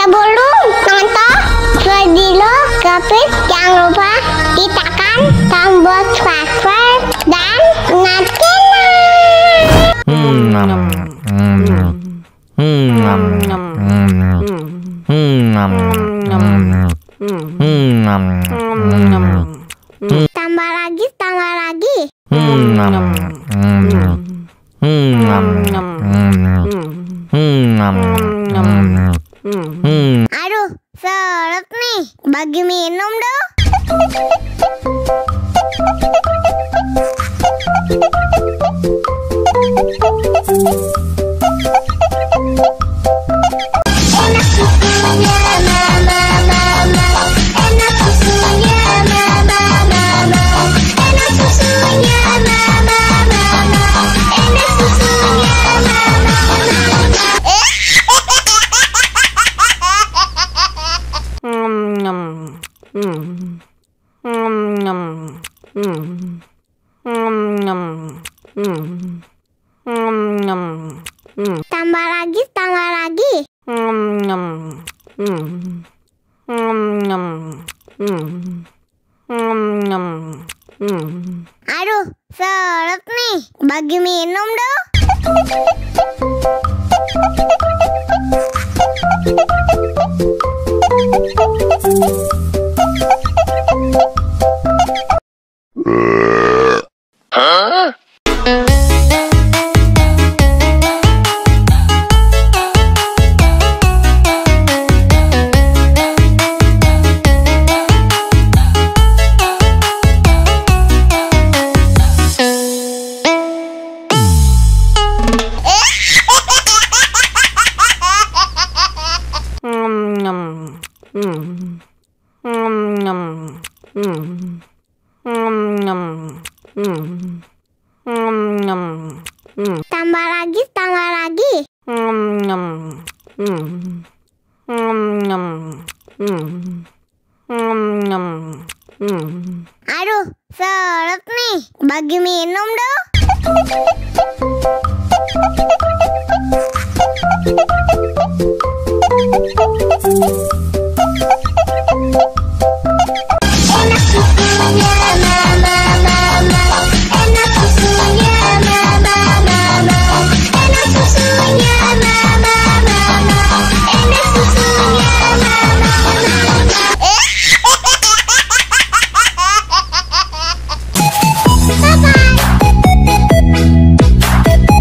Sebelum nonton video Gapit, jangan lupa tekan tombol subscribe dan nyalakan. Tambah lagi. Aduh, seret nih. Bagi minum dong. Enak susunya mama, enak susunya mama, enak susunya mama, enak susunya mama. Tambah lagi. Aduh, seret nih. Bagi minum dong. Hah? Tambah lagi. Aduh, seret nih. Bagi minum dong.